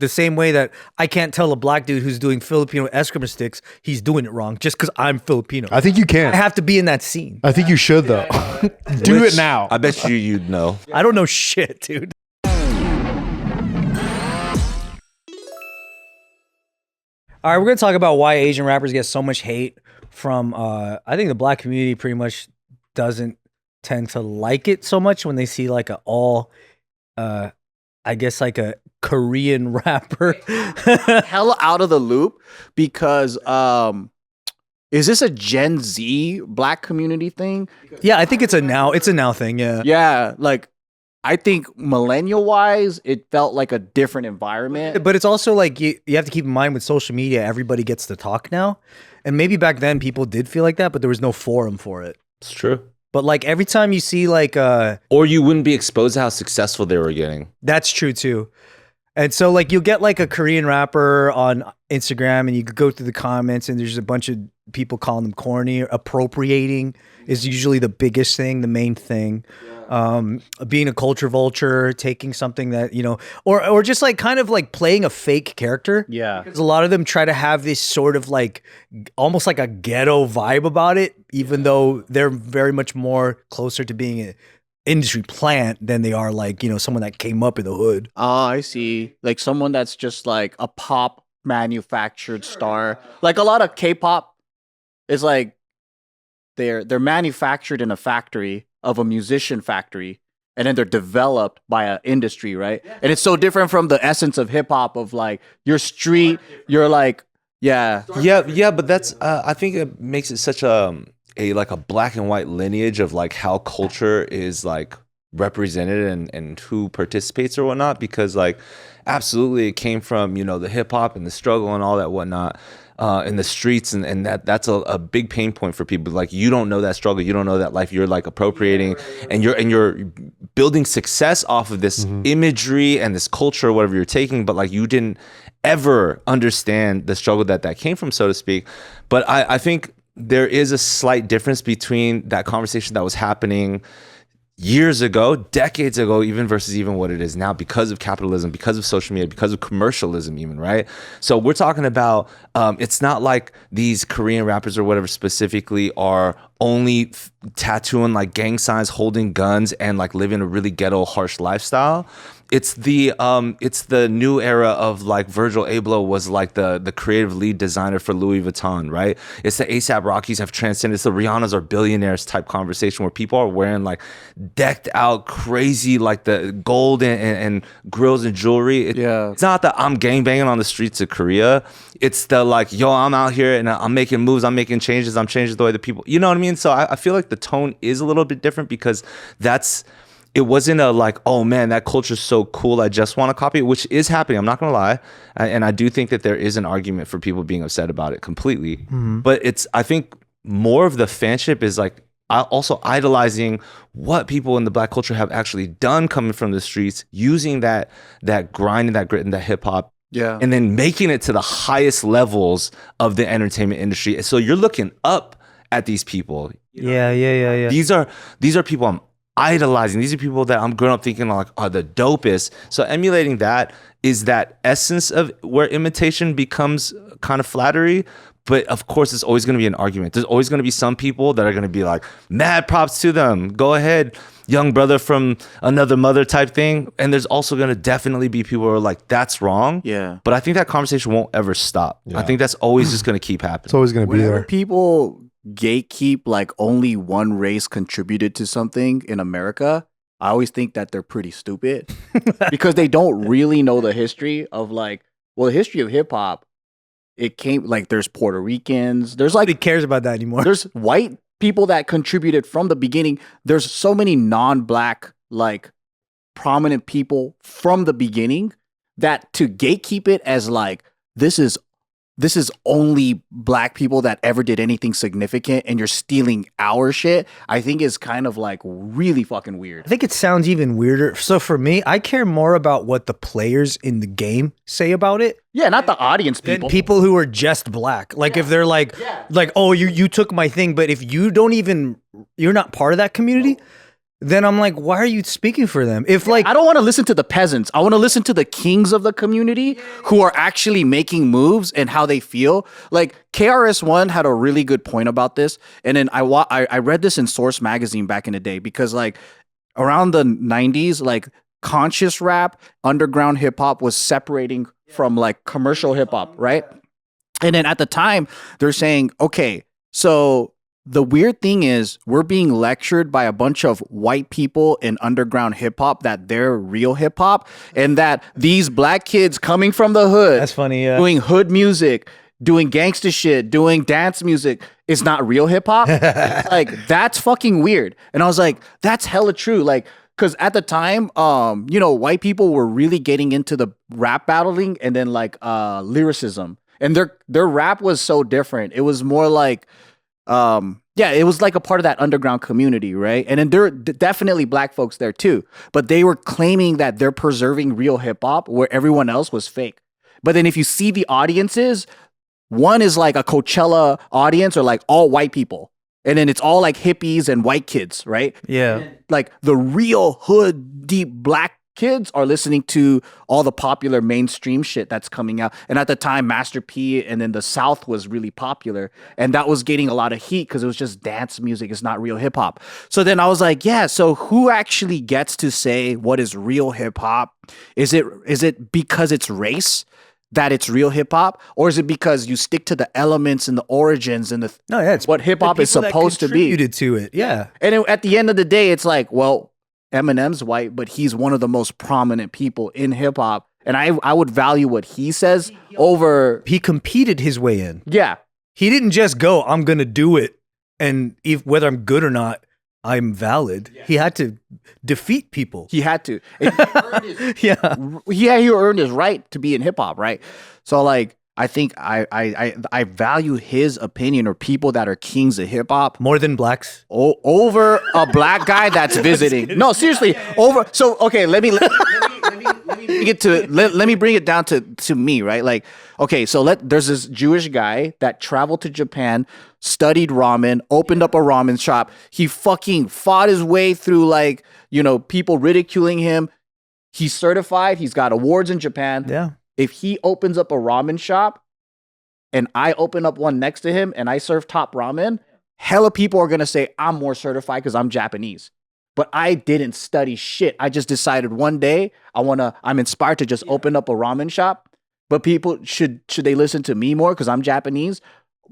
The same way that I can't tell a black dude who's doing Filipino escrima sticks he's doing it wrong just because I'm Filipino. I think you can. I have to be in that scene. I think you should though. Do it now. I bet you'd know. I don't know shit, dude. All right, we're gonna talk about why Asian rappers get so much hate from. I think the black community pretty much doesn't tend to like it so much when they see like I guess like a Korean rapper. Hella out of the loop because is this a Gen Z black community thing? Yeah, I think it's a now thing. Yeah. Yeah, like I think millennial wise, it felt like a different environment. But it's also like you have to keep in mind with social media, everybody gets to talk now. And maybe back then people did feel like that, but there was no forum for it. It's true. But like every time you see like or you wouldn't be exposed to how successful they were getting. That's true too. And so like you'll get like a Korean rapper on Instagram and you could go through the comments and there's a bunch of people calling them corny. Appropriating is usually the biggest thing, the main thing. Being a culture vulture, taking something that, you know, or just like kind of like playing a fake character. Yeah. Because a lot of them try to have this sort of like almost like a ghetto vibe about it, even though they're very much more closer to being an industry plant than they are like, you know, someone that came up in the hood. Oh, I see. Like someone that's just like a pop manufactured star. Like a lot of K-pop is like they're manufactured in a factory of a musician factory, and then they're developed by an industry, right? And it's so different from the essence of hip hop of like your street, you're like, yeah, but that's I think it makes it such a like a black and white lineage of like how culture is like represented and who participates or whatnot, because like absolutely it came from, you know, the hip hop and the struggle and all that whatnot in the streets, and that's a big pain point for people. Like you don't know that struggle, you don't know that life, you're like appropriating and you're building success off of this imagery and this culture or whatever you're taking, but like you didn't ever understand the struggle that came from, so to speak. But I think there is a slight difference between that conversation that was happening years ago, decades ago, even versus even what it is now, because of capitalism, because of social media, because of commercialism even, right? So we're talking about, it's not like these Korean rappers or whatever specifically are only tattooing like gang signs, holding guns, and like living a really ghetto, harsh lifestyle. It's the new era of like Virgil Abloh was like the creative lead designer for Louis Vuitton, right? It's the ASAP Rockies have transcended. It's the Rihanna's are billionaires type conversation where people are wearing like decked out crazy like the gold and grills and jewelry. It's not that I'm gangbanging on the streets of Korea. It's the like, yo, I'm out here and I'm making moves, I'm making changes, I'm changing the way that people, you know what I mean? So I feel like the tone is a little bit different because it wasn't a like, oh man, that culture's so cool, I just want to copy it, which is happening. I'm not going to lie. And I do think that there is an argument for people being upset about it completely. But I think more of the fanship is like also idolizing what people in the black culture have actually done coming from the streets, using that grind and that grit and that hip hop. Yeah. And then making it to the highest levels of the entertainment industry. So you're looking up at these people. Yeah. These are people I'm idolizing. These are people that I'm growing up thinking like are the dopest. So emulating that is that essence of where imitation becomes kind of flattery. But of course, it's always going to be an argument. There's always going to be some people that are going to be like, mad props to them. Go ahead, young brother from another mother type thing. And there's also going to definitely be people who are like, that's wrong. Yeah. But I think that conversation won't ever stop. Yeah. I think that's always just going to keep happening. It's always going to be there. People gatekeep like only one race contributed to something in America, I always think that they're pretty stupid because they don't really know the history of like, well, the history of hip hop. It came like there's Puerto Ricans, there's like Nobody cares about that anymore. there's white people that contributed from the beginning. There's so many non-black like prominent people from the beginning that to gatekeep it as like this is only black people that ever did anything significant and you're stealing our shit, I think is kind of like really fucking weird. I think it sounds even weirder. So for me, I care more about what the players in the game say about it. Yeah, not the audience Than people. people who are just black. Like if they're like, oh, you took my thing, but if you don't even, you're not part of that community, then I'm like, why are you speaking for them? If like I don't want to listen to the peasants. I want to listen to the kings of the community who are actually making moves and how they feel. Like KRS-One had a really good point about this, and then I read this in Source magazine back in the day because like around the 90s, like conscious rap, underground hip hop was separating from like commercial hip hop, right? And then at the time, they're saying, okay, so the weird thing is we're being lectured by a bunch of white people in underground hip hop that they're real hip hop, and that these black kids coming from the hood, that's funny, yeah. doing hood music, doing gangster shit, doing dance music is not real hip hop. Like that's fucking weird. And I was like, that's hella true. Like, because at the time, you know, white people were really getting into the rap battling and then like lyricism, and their rap was so different. It was more like yeah, it was like a part of that underground community, right? And then there are definitely black folks there too, but they were claiming that they're preserving real hip hop where everyone else was fake. But then if you see the audiences, one is like a Coachella audience or like all white people. And then it's all like hippies and white kids, right? Yeah. Like the real hood, deep black kids are listening to all the popular mainstream shit that's coming out. And at the time, Master P and then the South was really popular. And that was getting a lot of heat because it was just dance music. It's not real hip hop. So then I was like, yeah, so who actually gets to say what is real hip hop? Is it because it's race that it's real hip hop, or is it because you stick to the elements and the origins and No, yeah, it's what hip hop is supposed to be? Contributed to it, yeah. And at the end of the day, it's like, well, Eminem's white, but he's one of the most prominent people in hip hop, and I would value what he says over. He competed his way in. Yeah, He didn't just go, I'm gonna do it, and if whether I'm good or not, I'm valid. He had to defeat people. he had to. And he earned his, Yeah. he earned his right to be in hip hop, right? So like, I think I value his opinion or people that are kings of hip hop More than blacks. over a black guy that's visiting. No, seriously, over. So okay, let me bring it down to me, right? Like, okay, so there's this Jewish guy that traveled to Japan, studied ramen, opened up a ramen shop. He fucking fought his way through, like, you know, people ridiculing him. He's certified. He's got awards in Japan. Yeah. If he opens up a ramen shop and I open up one next to him and I serve top ramen, hella people are going to say I'm more certified because I'm Japanese. But I didn't study shit. I just decided one day I'm inspired to just open up a ramen shop. But people, should they listen to me more because I'm Japanese?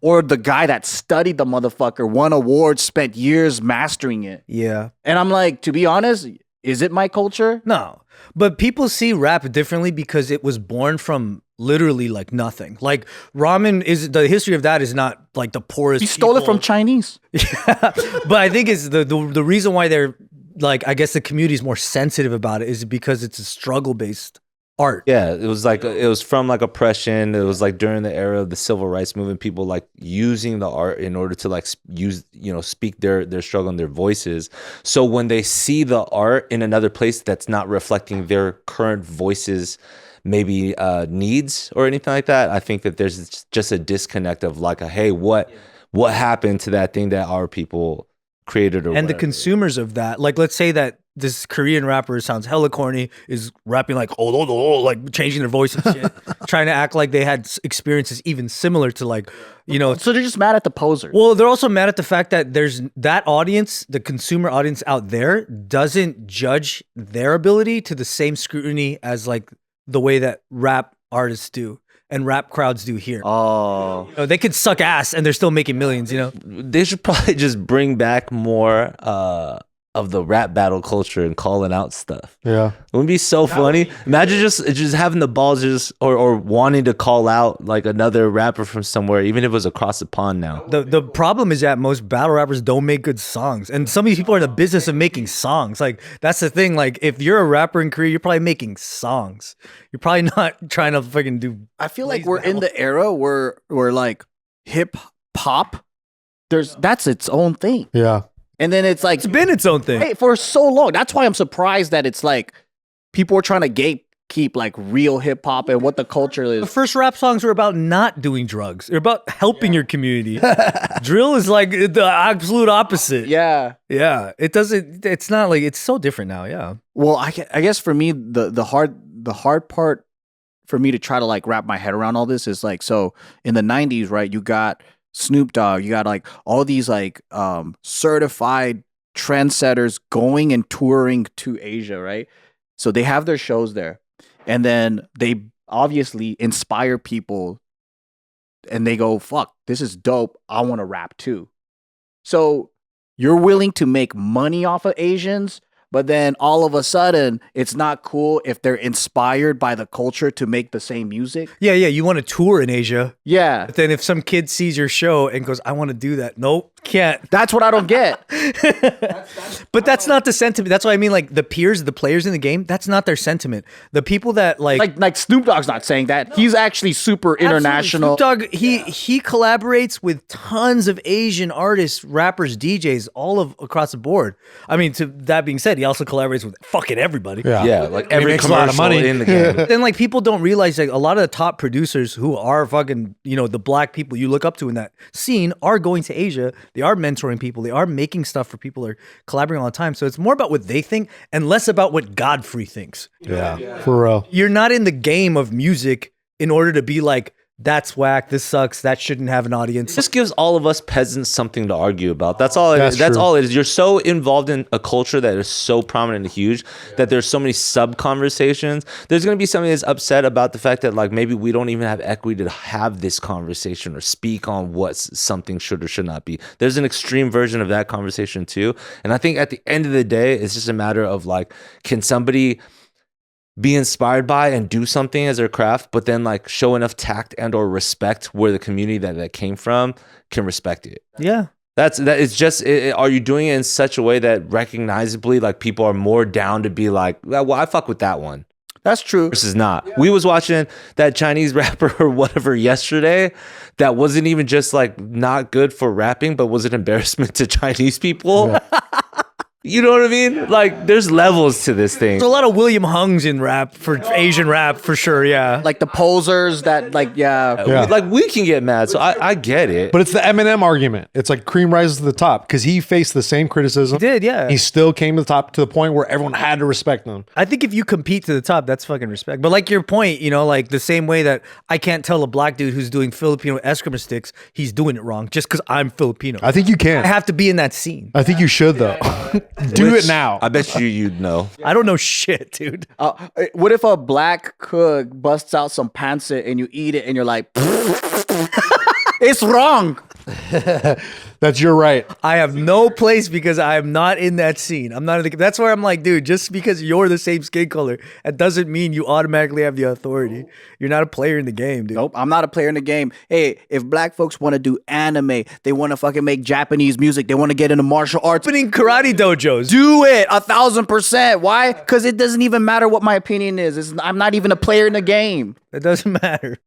Or the guy that studied the motherfucker, won awards, spent years mastering it? Yeah. And I'm like, to be honest, is it my culture? No. But people see rap differently because it was born from literally like nothing. Like ramen is the history of that is not like the poorest. You stole it people. from Chinese. But I think it's the reason why they're like, I guess the community is more sensitive about it is because it's a struggle based art. Yeah, it was like it was from like oppression. It was like during the era of the civil rights movement, people like using the art in order to like speak their struggle and their voices. So when they see the art in another place that's not reflecting their current voices, maybe needs or anything like that, I think that there's just a disconnect of like, hey, what happened to that thing that our people created or and whatever. The consumers of that, like let's say that this Korean rapper sounds hella corny, is rapping like like changing their voice and shit, trying to act like they had experiences even similar to like, you know. So they're just mad at the poser. Well, they're also mad at the fact that there's that audience, the consumer audience out there, doesn't judge their ability to the same scrutiny as like the way that rap artists do and rap crowds do here. Oh. You know, they could suck ass and they're still making millions, you know? They should probably just bring back more of the rap battle culture and calling out stuff. Yeah. It would be so funny. Imagine just having the balls just or wanting to call out like another rapper from somewhere, even if it was across the pond now. The problem is that most battle rappers don't make good songs. And some of these people are in the business of making songs. Like, that's the thing. Like, if you're a rapper in Korea, you're probably making songs. You're probably not trying to fucking do. I feel like we're in the era where like hip hop, that's its own thing. Yeah. And then it's like It's been its own thing. hey, for so long. That's why I'm surprised that it's like people are trying to keep like real hip hop and what the culture The is. first rap songs were about not doing drugs. They're about helping your community. Drill is like the absolute opposite. Yeah. Yeah. It's not like, it's so different now. Yeah. Well, I guess for me, the hard part for me to try to like wrap my head around all this is like, so in the 90s, right, you got Snoop Dogg, you got like all these like certified trendsetters going and touring to Asia, right? So they have their shows there. And then they obviously inspire people and they go, fuck, this is dope. I want to rap too. So you're willing to make money off of Asians, but then all of a sudden it's not cool if they're inspired by the culture to make the same music. Yeah. Yeah. You want to tour in Asia. Yeah. But then if some kid sees your show and goes, I want to do that. Nope, can't. That's what I don't get. But that's not the sentiment. That's what I mean. Like the peers, the players in the game, that's not their sentiment. The people that Like Snoop Dogg's not saying that. He's actually super international. Snoop Dogg, he collaborates with tons of Asian artists, rappers, DJs, across the board. I mean, to that being said, he also collaborates with fucking everybody. Yeah, like every makes a lot of commercial money. in the game. Then like people don't realize like a lot of the top producers who are fucking, the black people you look up to in that scene are going to Asia. They are mentoring people. They are making stuff for people. They're collaborating all the time. So it's more about what they think and less about what Godfrey thinks. Yeah, for real. You're not in the game of music in order to be like, that's whack, this sucks, that shouldn't have an audience. It just gives all of us peasants something to argue about. That's all it is. That's That's true. all it is. You're so involved in a culture that is so prominent and huge that there's so many sub conversations. There's going to be somebody that's upset about the fact that like maybe we don't even have equity to have this conversation or speak on what something should or should not be. There's an extreme version of that conversation too. And I think at the end of the day, it's just a matter of like, can somebody be inspired by and do something as their craft, but then like show enough tact and or respect where the community that came from can respect it. Yeah. It's just, are you doing it in such a way that recognizably like people are more down to be like, well, I fuck with that one That's true. versus not. We was watching that Chinese rapper or whatever yesterday that wasn't even just like not good for rapping, but was an embarrassment to Chinese people. You know what I mean? Like, there's levels to this thing. There's a lot of William Hungs in rap, for Asian rap, for sure, yeah. Like the posers that like, yeah. Yeah. Like, we can get mad, so I get it. But it's the Eminem argument. It's like cream rises to the top because he faced the same criticism. He did, yeah. He still came to the top to the point where everyone had to respect him. I think if you compete to the top, that's fucking respect. But like your point, like the same way that I can't tell a black dude who's doing Filipino escrima sticks, he's doing it wrong just because I'm Filipino. I think you can. I have to be in that scene. I think you should though. Do Which it now. I bet you'd know. I don't know shit, dude. What if a black cook busts out some pancit and you eat it and you're like, it's wrong. That's your right. I have no place because I am not in that scene. I'm not in the. That's where I'm like, dude. Just because you're the same skin color, that doesn't mean you automatically have the authority. You're not a player in the game, dude. Nope, I'm not a player in the game. Hey, if black folks want to do anime, they want to fucking make Japanese music, they want to get into martial arts, Opening karate dojos. do it 1,000%. Why? Because it doesn't even matter what my opinion is. I'm not even a player in the game. It doesn't matter.